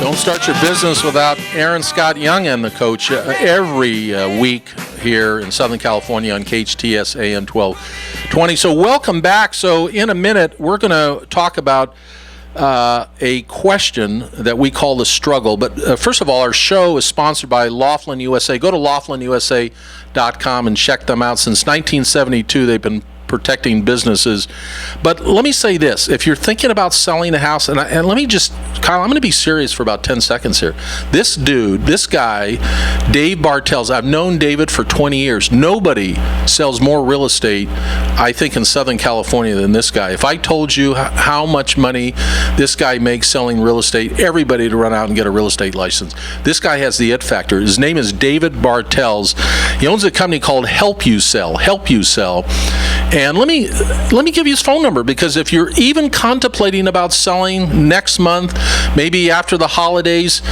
Don't start your business without Aaron Scott Young and the coach every week here in Southern California on KHTS AM 1220. So welcome back. So in a minute, we're going to talk about a question that we call the struggle. But first of all, our show is sponsored by Laughlin USA. Go to laughlinusa.com and check them out. Since 1972, they've been protecting businesses. But let me say this. If you're thinking about selling a house, and let me just, Kyle, I'm going to be serious for about 10 seconds here. This guy, Dave Bartels, I've known David for 20 years. Nobody sells more real estate, I think, in Southern California than this guy. If I told you how much money this guy makes selling real estate, everybody to run out and get a real estate license. This guy has the it factor. His name is David Bartels. He owns a company called Help You Sell. And let me give you his phone number, because if you're even contemplating about selling next month, maybe after the holidays,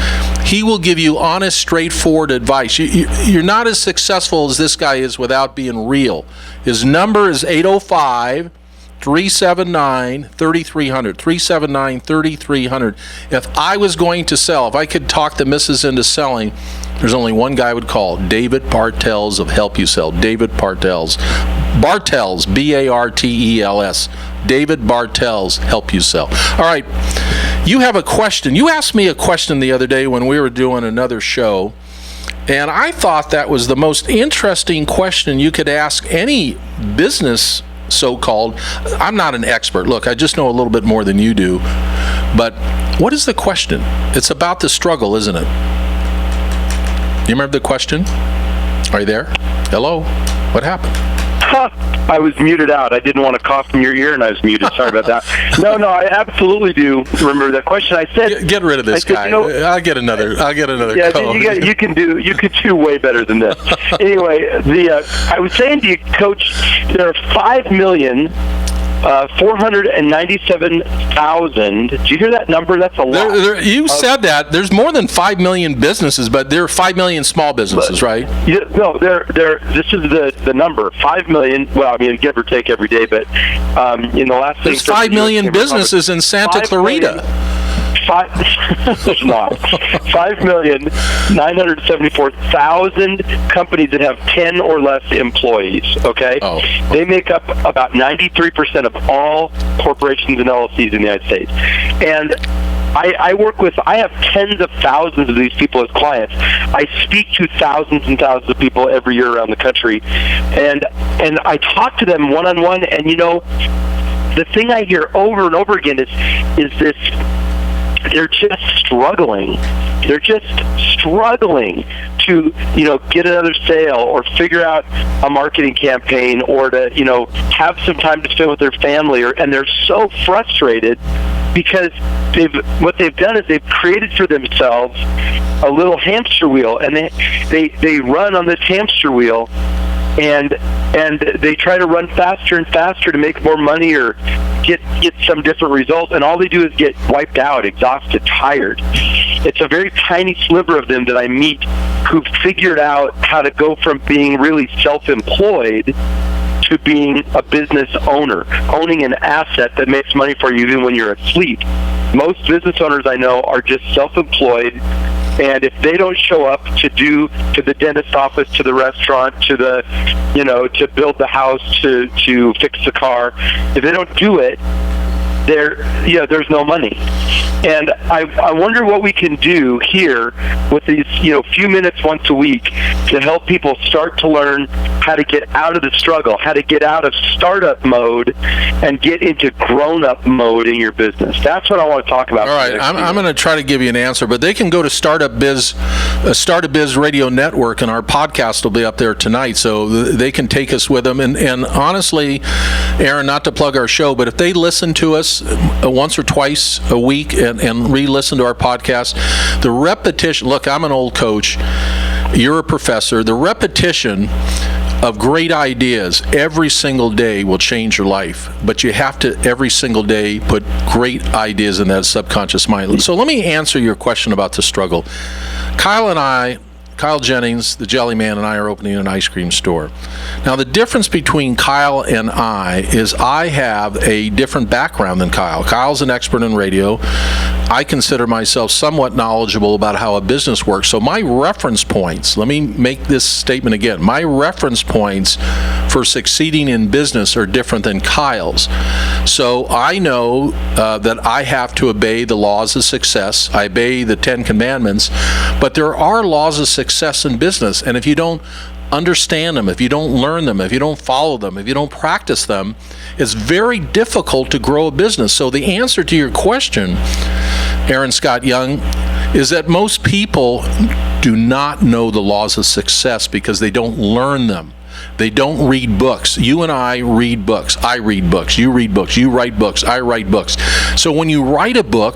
he will give you honest, straightforward advice. You're not as successful as this guy is without being real. His number is 805-379-3300. 379-3300. If I was going to sell, if I could talk the missus into selling, there's only one guy I would call, David Bartels of Help You Sell. David Bartels. Bartels, B-A-R-T-E-L-S. David Bartels, Help You Sell. All right, you have a question. You asked me a question the other day when we were doing another show, and I thought that was the most interesting question you could ask any business, so-called. I'm not an expert. Look, I just know a little bit more than you do. But what is the question? It's about the struggle, isn't it? You remember the question? Are you there? Hello? What happened? I was muted out. I didn't want to cough in your ear, and I was muted. Sorry about that. No, I absolutely do remember that question. I said, "Get rid of this guy." I'll get another. Yeah, code. you can do way better than this. Anyway, I was saying to you, Coach, there are 5,497,000. Did you hear that number? That's a lot. You said that. There's more than 5 million businesses, but there are 5 million small businesses, right? No, this is the number. 5 million, well, I mean, give or take every day, but in the last... There's 5 million businesses in Santa Clarita. There's not. 5,974,000 companies that have 10 or less employees, okay? Oh. They make up about 93% of all corporations and LLCs in the United States. And I have tens of thousands of these people as clients. I speak to thousands and thousands of people every year around the country. And I talk to them one-on-one, and, you know, the thing I hear over and over again is this: they're just struggling. They're just struggling to, get another sale or figure out a marketing campaign or to, have some time to spend with their family. And they're so frustrated because what they've done is they've created for themselves a little hamster wheel, and they run on this hamster wheel. And they try to run faster and faster to make more money or get some different results, and all they do is get wiped out, exhausted, tired. It's a very tiny sliver of them that I meet who've figured out how to go from being really self-employed to being a business owner, owning an asset that makes money for you even when you're asleep. Most business owners I know are just self-employed, and if they don't show up to the dentist office, to the restaurant, to the, to build the house, to fix the car, if they don't do it, there's no money. And I wonder what we can do here with these, few minutes once a week to help people start to learn how to get out of the struggle, how to get out of startup mode and get into grown-up mode in your business. That's what I want to talk about. All right, I'm going to try to give you an answer, but they can go to Startup Biz Radio Network, and our podcast will be up there tonight, so they can take us with them. And honestly, Aaron, not to plug our show, but if they listen to us once or twice a week and re-listen to our podcast, the repetition, look, I'm an old coach, you're a professor, the repetition of great ideas every single day will change your life, but you have to every single day put great ideas in that subconscious mind. So let me answer your question about the struggle. Kyle and I, Kyle Jennings, the Jelly Man, and I are opening an ice cream store. Now, the difference between Kyle and I is I have a different background than Kyle. Kyle's an expert in radio. I consider myself somewhat knowledgeable about how a business works. So my reference points, let me make this statement again, my reference points for succeeding in business are different than Kyle's. So I know that I have to obey the laws of success. I obey the 10 Commandments, but there are laws of success in business, and if you don't understand them, if you don't learn them, if you don't follow them, if you don't practice them, it's very difficult to grow a business. So the answer to your question, Aaron Scott Young, is that most people do not know the laws of success because they don't learn them. They don't read books. You and I read books. I read books. You read books. You write books. I write books. So when you write a book,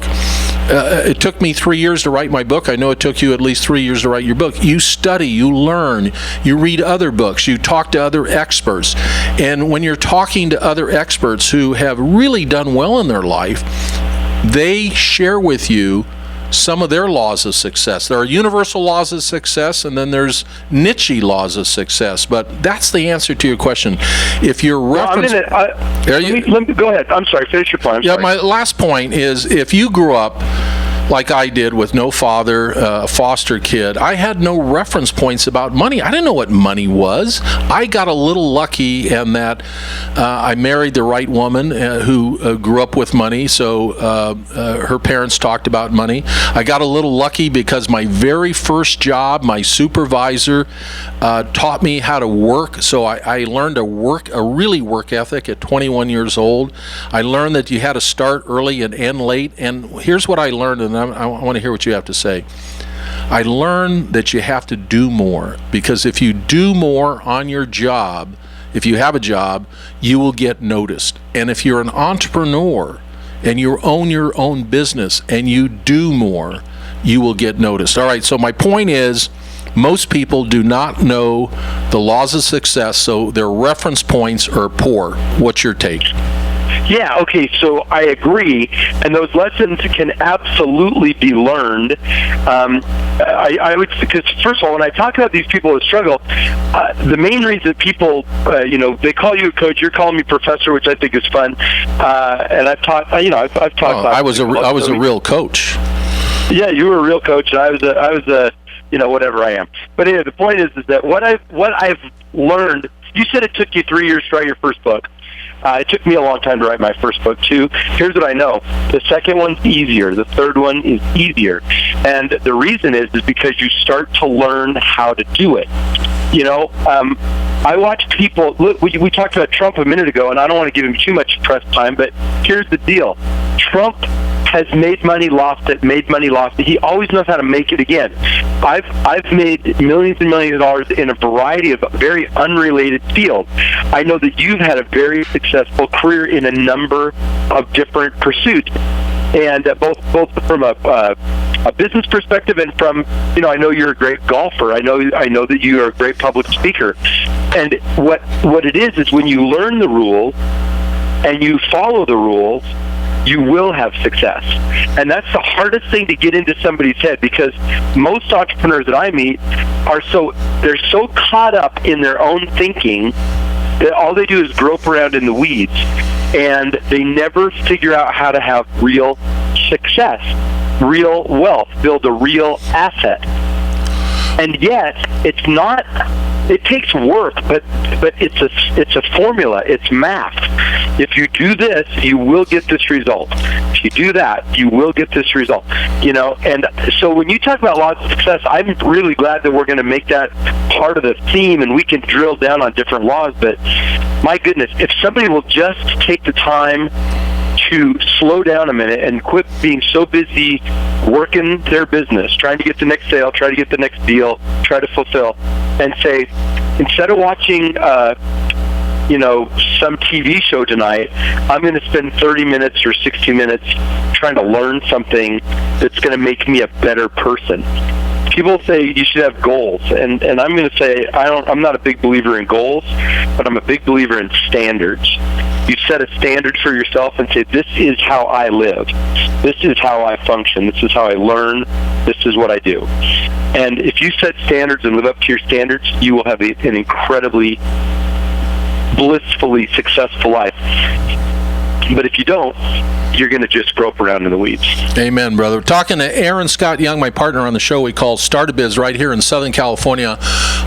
it took me 3 years to write my book. I know it took you at least 3 years to write your book. You study, you learn, you read other books, you talk to other experts. And when you're talking to other experts who have really done well in their life, they share with you some of their laws of success. There are universal laws of success, and then there's niche laws of success. But that's the answer to your question. If your reference, let me go ahead. I'm sorry. Finish your point. My last point is, if you grew up like I did with no father, a foster kid, I had no reference points about money. I didn't know what money was. I got a little lucky in that I married the right woman who grew up with money, so her parents talked about money. I got a little lucky because my very first job, my supervisor taught me how to work, so I learned to work, a really work ethic at 21 years old. I learned that you had to start early and end late, and here's what I learned, and I want to hear what you have to say. I learned that you have to do more, because if you do more on your job, if you have a job, you will get noticed. And if you're an entrepreneur and you own your own business and you do more, you will get noticed. All right, so my point is, most people do not know the laws of success, so their reference points are poor. What's your take? Yeah, okay, so I agree, and those lessons can absolutely be learned. I would, because first of all, when I talk about these people who struggle, the main reason people, they call you a coach, you're calling me professor, which I think is fun, and I've taught, I've talked about. I was a real coach. Yeah, you were a real coach, and I was a whatever I am. But anyway, the point is that what I've learned. You said it took you 3 years to write your first book. It took me a long time to write my first book, too. Here's what I know. The second one's easier. The third one is easier. And the reason is because you start to learn how to do it. I watch people. Look, we talked about Trump a minute ago, and I don't want to give him too much press time, but here's the deal. Trump has made money, lost it, made money, lost it. He always knows how to make it again. I've made millions and millions of dollars in a variety of very unrelated fields. I know that you've had a very successful career in a number of different pursuits, and both from a business perspective and from, I know you're a great golfer. I know that you are a great public speaker. And what it is when you learn the rules and you follow the rules, you will have success. And that's the hardest thing to get into somebody's head, because most entrepreneurs that I meet they're so caught up in their own thinking that all they do is grope around in the weeds, and they never figure out how to have real success, real wealth, build a real asset. And yet, it's not. It takes work, but it's a formula. It's math. If you do this, you will get this result. If you do that, you will get this result. And so when you talk about laws of success, I'm really glad that we're going to make that part of the theme, and we can drill down on different laws. But my goodness, if somebody will just take the time to slow down a minute and quit being so busy working their business, trying to get the next sale, try to get the next deal, try to fulfill, and say, instead of watching some TV show tonight, I'm going to spend 30 minutes or 60 minutes trying to learn something that's going to make me a better person. People say you should have goals, and I'm going to say I'm not a big believer in goals, but I'm a big believer in standards. You set a standard for yourself and say, this is how I live. This is how I function. This is how I learn. This is what I do. And if you set standards and live up to your standards, you will have an incredibly blissfully successful life. But if you don't, you're going to just grope around in the weeds. Amen, brother. Talking to Aaron Scott Young, my partner on the show we call Start a Biz, right here in Southern California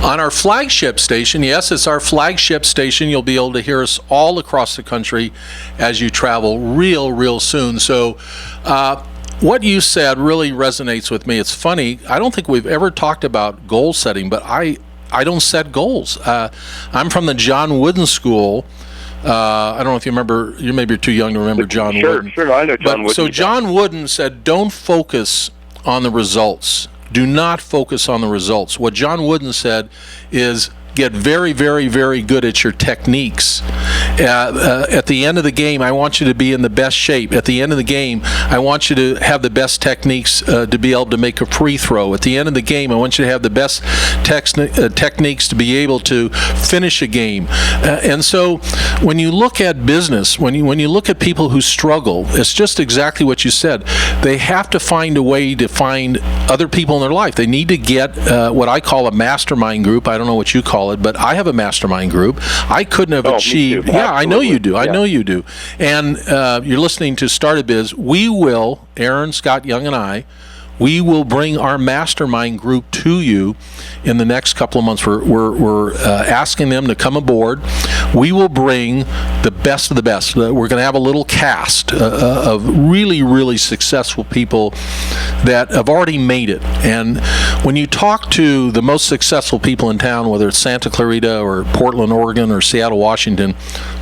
on our flagship station. Yes, it's our flagship station. You'll be able to hear us all across the country as you travel real soon. So what you said really resonates with me. It's funny. I don't think we've ever talked about goal setting, but I don't set goals. I'm from the John Wooden School. I don't know if you remember. You maybe you're too young to remember John Wooden. Sure, I know John Wooden. So John Wooden said, "Don't focus on the results. Do not focus on the results." What John Wooden said is, get very good at your techniques. At the end of the game, I want you to be in the best shape. At the end of the game, I want you to have the best techniques to be able to make a free throw. At the end of the game, I want you to have the best techniques to be able to finish a game. And so when you look at business, when you look at people who struggle, it's just exactly what you said. They have to find a way to find other people in their life. They need to get what I call a mastermind group. I don't know what you call it, but I have a mastermind group. I couldn't have achieved. Yeah, I know you do. I know you do. And you're listening to Start a Biz. We will, Aaron Scott Young and I, we will bring our mastermind group to you in the next couple of months. We're asking them to come aboard. We will bring the best of the best. We're going to have a little cast of really successful people that have already made it. And when you talk to the most successful people in town, whether it's Santa Clarita or Portland, Oregon, or Seattle, Washington,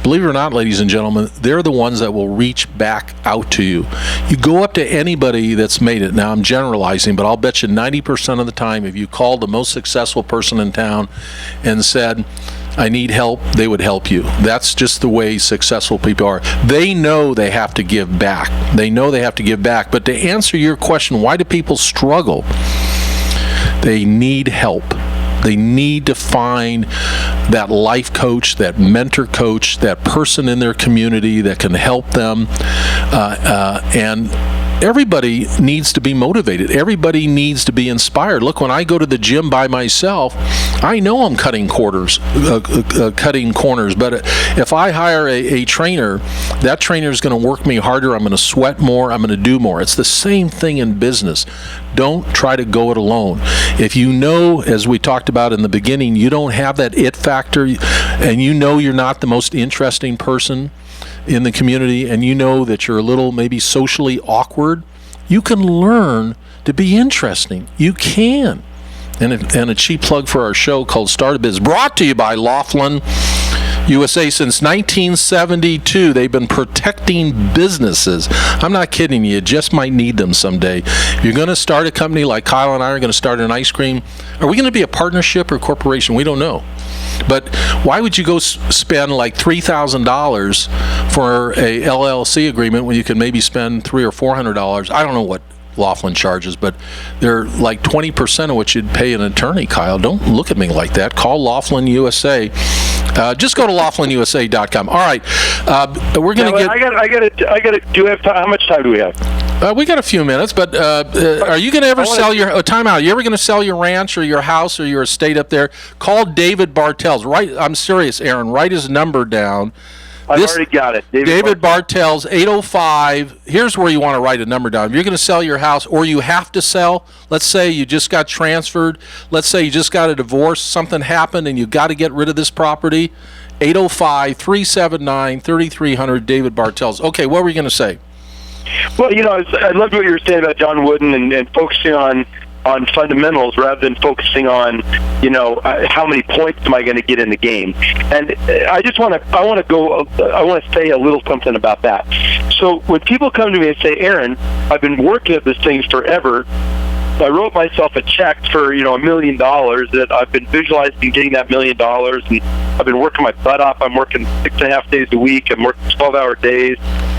believe it or not, ladies and gentlemen, they're the ones that will reach back out to you. You go up to anybody that's made it. Now, I'm generalizing, but I'll bet you 90% of the time, if you called the most successful person in town and said, I need help, they would help you. That's just the way successful people are. They know they have to give back. But to answer your question, why do people struggle? They need help. They need to find that life coach, that mentor coach, that person in their community that can help them. And everybody needs to be motivated. Everybody needs to be inspired. Look, when I go to the gym by myself, I know I'm cutting corners. But if I hire a trainer, that trainer is going to work me harder. I'm going to sweat more. I'm going to do more. It's the same thing in business. Don't try to go it alone. If you know, as we talked about in the beginning, you don't have that it factor, and you know you're not the most interesting person in the community, and you know that you're a little maybe socially awkward, you can learn to be interesting. You can. And a cheap plug for our show called Start a Biz, brought to you by Laughlin USA. Since 1972, they've been protecting businesses. I'm not kidding you. You just might need them someday. You're going to start a company like Kyle and I are going to start an ice cream. Are we going to be a partnership or corporation? We don't know. But why would you go spend like $3,000 for a LLC agreement when you can maybe spend $300 or $400? I don't know what Laughlin charges, but they're like 20% of what you'd pay an attorney, Kyle. Don't look at me like that. Call Laughlin USA. Just go to laughlinusa.com. All right, we're going to get. I got to. Do we have time? How much time do we have? We got a few minutes, but are you going to ever sell your time out? Are you ever going to sell your ranch or your house or your estate up there? Call David Bartels. Right, I'm serious, Aaron. Write his number down. I've already got it. David Bartels, 805. Here's where you want to write a number down. If you're going to sell your house, or you have to sell, let's say you just got transferred, let's say you just got a divorce, something happened, and you got to get rid of this property, 805-379-3300, David Bartels. Okay, what were you going to say? Well, I loved what you were saying about John Wooden and focusing on fundamentals rather than focusing on, how many points am I going to get in the game. And I want to say a little something about that. So when people come to me and say, Aaron, I've been working at this thing forever. I wrote myself a check for, $1 million that I've been visualizing getting that $1 million, and I've been working my butt off. I'm working 6.5 days a week. I'm working 12-hour days.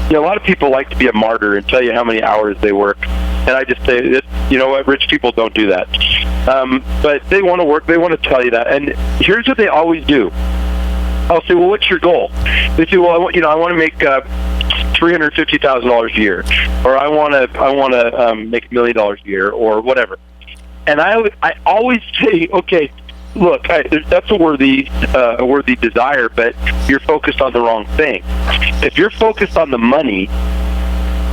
A lot of people like to be a martyr and tell you how many hours they work. And I just say, what, rich people don't do that. But they want to work. They want to tell you that. And here's what they always do. I'll say, well, what's your goal? They say, well, I want to make $350,000 a year, or I want to make $1 million a year, or whatever. And I always say, okay, look, that's a worthy desire, but you're focused on the wrong thing. If you're focused on the money,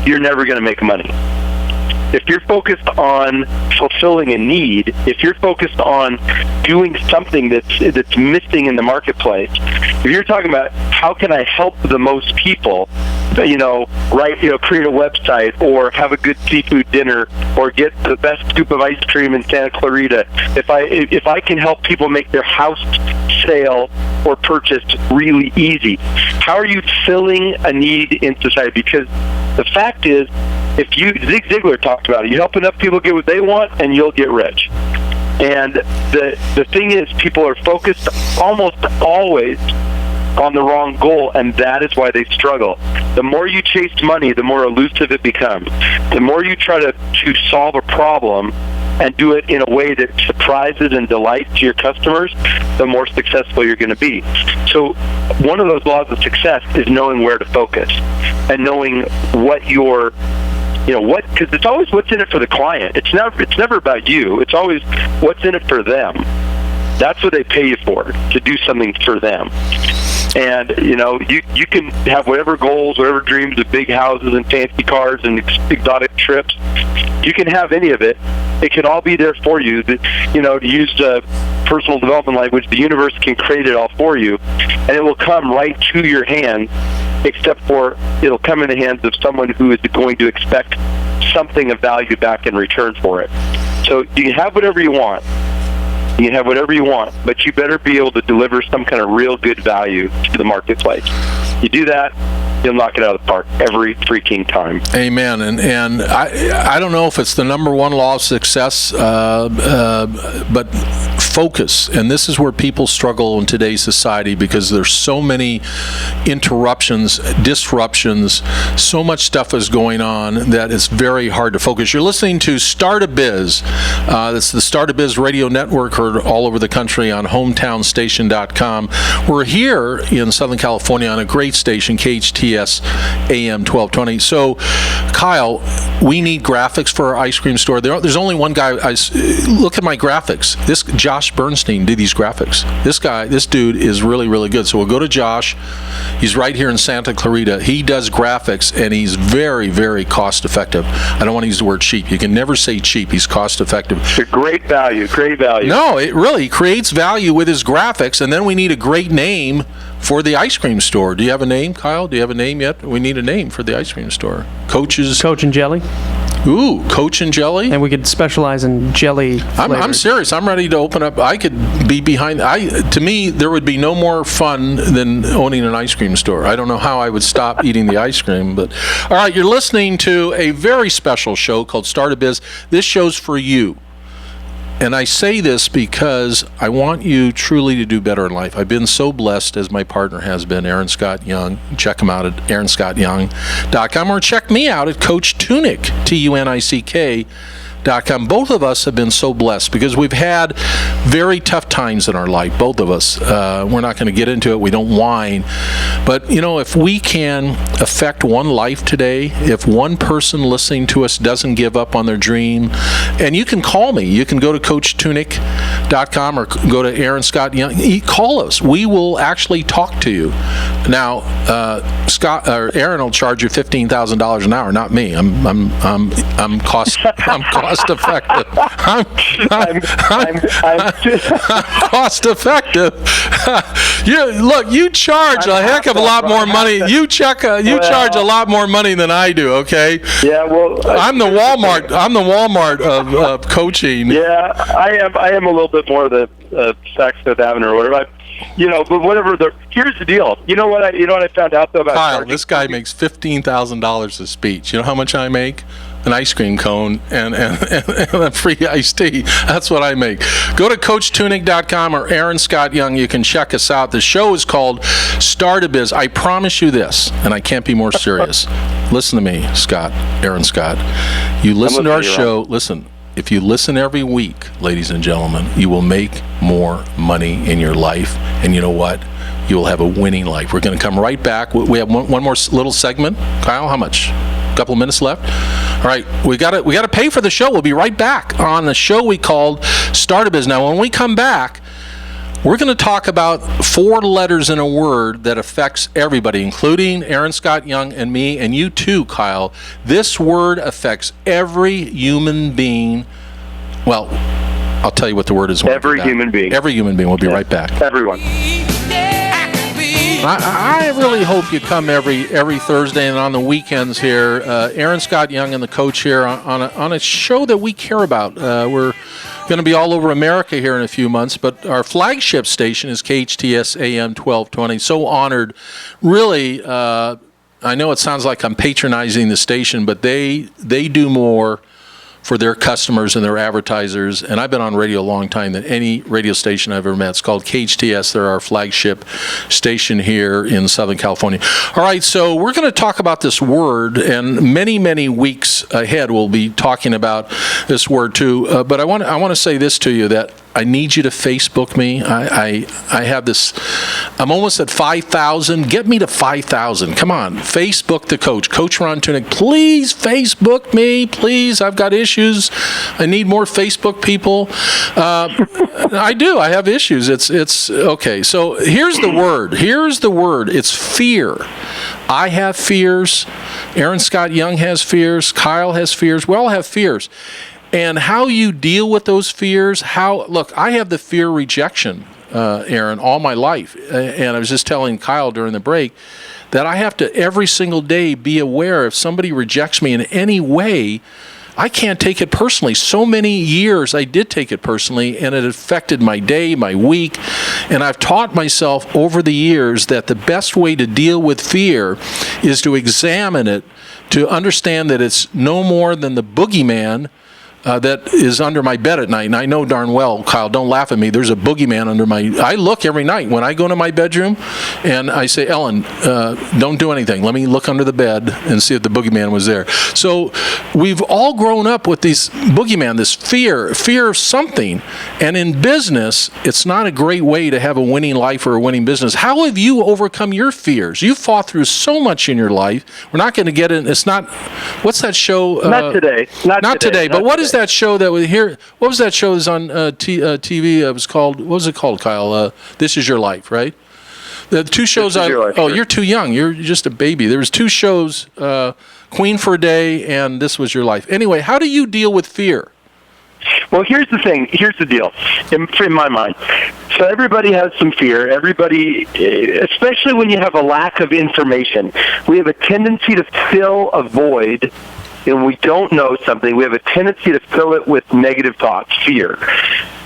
you're never going to make money. If you're focused on fulfilling a need, if you're focused on doing something that's missing in the marketplace, if you're talking about how can I help the most people, create a website, or have a good seafood dinner, or get the best scoop of ice cream in Santa Clarita, if I can help people make their house sale or purchase really easy, how are you filling a need in society? Because the fact is, Zig Ziglar talked about it. You help enough people get what they want, and you'll get rich. And the thing is, people are focused almost always on the wrong goal, and that is why they struggle. The more you chase money, the more elusive it becomes. The more you try to solve a problem and do it in a way that surprises and delights your customers, the more successful you're going to be. So one of those laws of success is knowing where to focus and knowing what because it's always what's in it for the client. It's never about you. It's always what's in it for them. That's what they pay you for, to do something for them. And, you can have whatever goals, whatever dreams of big houses and fancy cars and exotic trips. You can have any of it. It can all be there for you. To use personal development language, the universe can create it all for you, and it will come right to your hands, except for it'll come in the hands of someone who is going to expect something of value back in return for it. So you can have whatever you want. You can have whatever you want, but you better be able to deliver some kind of real good value to the marketplace. You do that, you'll knock it out of the park every freaking time. Amen. And I don't know if it's the number one law of success, but focus. And this is where people struggle in today's society, because there's so many interruptions, disruptions, so much stuff is going on that it's very hard to focus. You're listening to Start a Biz. That's the Start a Biz radio network, heard all over the country on hometownstation.com. We're here in Southern California on a great station, KHTS AM 1220. So, Kyle, we need graphics for our ice cream store. There's only one guy. Look at my graphics. This Josh Bernstein did these graphics. This dude is really, really good. So we'll go to Josh. He's right here in Santa Clarita. He does graphics, and he's very, very cost effective. I don't want to use the word cheap. You can never say cheap. He's cost effective. Great value. No, it really creates value with his graphics, and then we need a great name for the ice cream store. Do you have a name, Kyle? Do you have a name yet? We need a name for the ice cream store. Coach and Jelly. Ooh, Coach and Jelly? And we could specialize in jelly flavors. I'm serious. I'm ready to open up. I could be behind. To me, there would be no more fun than owning an ice cream store. I don't know how I would stop eating the ice cream. But all right, you're listening to a very special show called Start a Biz. This show's for you. And I say this because I want you truly to do better in life. I've been so blessed, as my partner has been, Aaron Scott Young. Check him out at aaronscottyoung.com, or check me out at Coach Tunick, TUNICK.com. Both of us have been so blessed because we've had very tough times in our life, both of us. We're not going to get into it. We don't whine. But, if we can affect one life today, if one person listening to us doesn't give up on their dream, and you can call me. You can go to CoachTunick.com or go to Aaron Scott Young. Call us. We will actually talk to you. Now, Aaron will charge you $15,000 an hour, not me. I'm cost effective. I'm cost effective. You charge a heck of a lot more money. You charge a lot more money than I do. Okay. Yeah. Well, I'm the Walmart. I'm the Walmart of coaching. Yeah, I am a little bit more the Saks Fifth Avenue or whatever. But whatever. Here's the deal. You know what I found out though about Kyle? This guy makes $15,000 a speech. You know how much I make? An ice cream cone and a free iced tea. That's what I make. Go to CoachTunick.com or Aaron Scott Young. You can check us out. The show is called Start a Biz. I promise you this, and I can't be more serious. Listen to me, Aaron Scott. You listen to our show. Listen. if you listen every week, ladies and gentlemen, you will make more money in your life. And you know what? You will have a winning life. We're going to come right back. We have one more little segment. Kyle, how much? A couple of minutes left. All right, we got to pay for the show. We'll be right back on the show we called Start a Biz. Now, when we come back, we're going to talk about 4 letters in a word that affects everybody, including Aaron Scott Young and me, and you too, Kyle. This word affects every human being. Well, I'll tell you what the word is. Every human being. Every human being. We'll be right back. Everyone. I really hope you come every Thursday and on the weekends here. Aaron Scott Young and the coach here on a show that we care about. We're going to be all over America here in a few months, but our flagship station is KHTS AM 1220. So honored. Really, I know it sounds like I'm patronizing the station, but they do more for their customers and their advertisers. And I've been on radio a long time than any radio station I've ever met. It's called KHTS. They're our flagship station here in Southern California. All right, so we're going to talk about this word, and many, many weeks ahead we'll be talking about this word too. But I want to say this to you, that I need you to Facebook me. I have this. I'm almost at 5,000. Get me to 5,000. Come on. Facebook the coach. Coach Ron Tunick. Please Facebook me. Please. I've got issues. I need more Facebook people. I do. I have issues. It's okay. So here's the word. It's fear. I have fears. Aaron Scott Young has fears. Kyle has fears. We all have fears. And how you deal with those fears, look, I have the fear rejection, Aaron, all my life. And I was just telling Kyle during the break that I have to every single day be aware if somebody rejects me in any way, I can't take it personally. So many years I did take it personally, and it affected my day, my week. And I've taught myself over the years that the best way to deal with fear is to examine it, to understand that it's no more than the boogeyman that is under my bed at night. And I know darn well, Kyle, don't laugh at me, there's a boogeyman under I look every night when I go to my bedroom and I say, Ellen, don't do anything. Let me look under the bed and see if the boogeyman was there. So we've all grown up with this boogeyman, this fear of something. And in business, it's not a great way to have a winning life or a winning business. How have you overcome your fears? You've fought through so much in your life. We're not going to get in. It's not, what's that show? Not today. Not today. But what is that show that we hear? What was that show that was on TV? It was called, what was it called, Kyle? This Is Your Life, right? The 2 shows. You're too young. You're just a baby. There was 2 shows, Queen for a Day and This Was Your Life. Anyway, how do you deal with fear? Well, here's the thing. Here's the deal, in my mind. So everybody has some fear. Everybody, especially when you have a lack of information, we have a tendency to fill a void. And we don't know something, we have a tendency to fill it with negative thoughts, fear.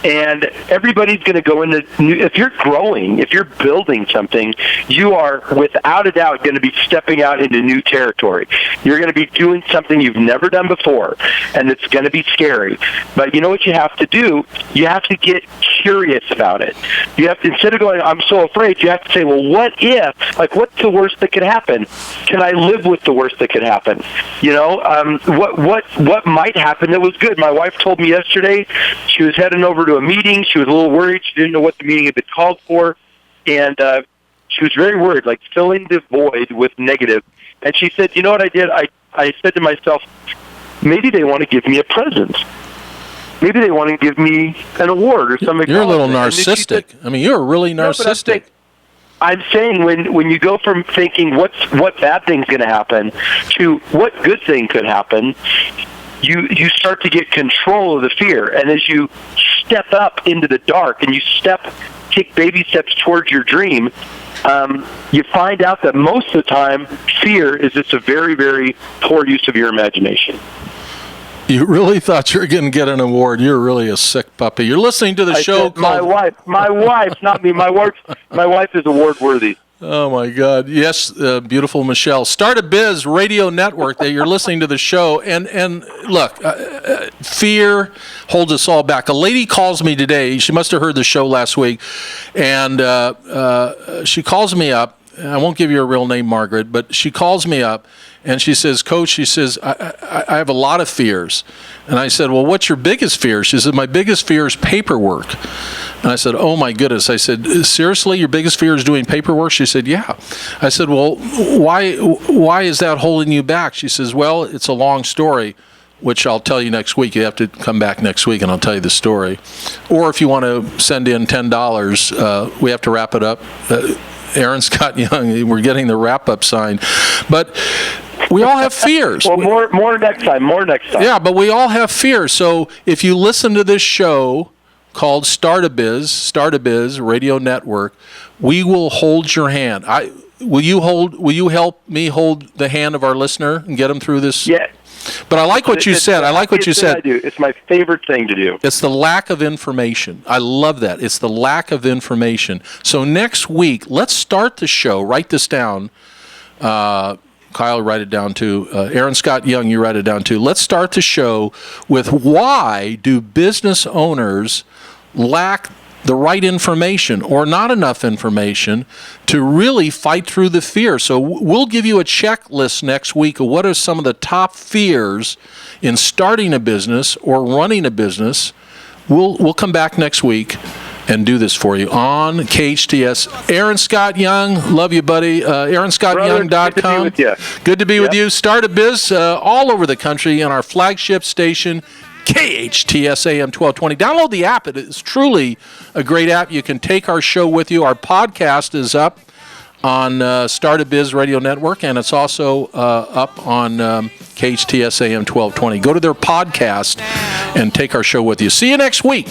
And everybody's going to go into if you're growing, if you're building something, you are without a doubt going to be stepping out into new territory. You're going to be doing something you've never done before, and it's going to be scary. But you know what you have to do? You have to get curious about it. You have to, instead of going, I'm so afraid, you have to say, well, what if? Like, what's the worst that could happen? Can I live with the worst that could happen? You know, what might happen that was good? My wife told me yesterday she was heading over to a meeting. She was a little worried. She didn't know what the meeting had been called for, and she was very worried, like filling the void with negative. And she said, you know what I did? I said to myself, maybe they want to give me a present. Maybe they want to give me an award or something. You're a little narcissistic. I mean, you're really narcissistic. I'm saying when you go from thinking what bad thing's going to happen to what good thing could happen, you start to get control of the fear. And as you step up into the dark and you take baby steps towards your dream, you find out that most of the time fear is just a very, very poor use of your imagination. You really thought you were going to get an award. You're really a sick puppy. You're listening to the show called... My wife, not me. My wife is award worthy. Oh my God! Yes, beautiful Michelle. Start a Biz Radio Network. That you're listening to the show, and look, fear holds us all back. A lady calls me today. She must have heard the show last week, and she calls me up. I won't give you her real name, Margaret, but she calls me up and she says, Coach, she says, I have a lot of fears. And I said, well, what's your biggest fear? She said, my biggest fear is paperwork. And I said, oh my goodness. I said, seriously, your biggest fear is doing paperwork? She said, yeah. I said, well, why is that holding you back? She says, well, it's a long story, which I'll tell you next week. You have to come back next week and I'll tell you the story. Or if you want to send in $10, we have to wrap it up. Aaron Scott Young, we're getting the wrap-up sign. But we all have fears. Well, more next time. Yeah, but we all have fears. So if you listen to this show called Start a Biz Radio Network, we will hold your hand. Will you help me hold the hand of our listener and get them through this? Yeah. But I like what you said. I do. It's my favorite thing to do. It's the lack of information. I love that. It's the lack of information. So next week, let's start the show. Write this down. Kyle, write it down too. Aaron Scott Young, you write it down too. Let's start the show with why do business owners lack the right information or not enough information to really fight through the fear. So we'll give you a checklist next week of what are some of the top fears in starting a business or running a business. We'll come back next week and do this for you on KHTS. Aaron Scott Young, love you, buddy. AaronScottYoung.com. Good to be with you. Start a Biz all over the country on our flagship station, KHTS AM 1220. Download the app. It is truly a great app. You can take our show with you. Our podcast is up on Start a Biz Radio Network, and it's also up on KHTS AM 1220. Go to their podcast and take our show with you. See you next week.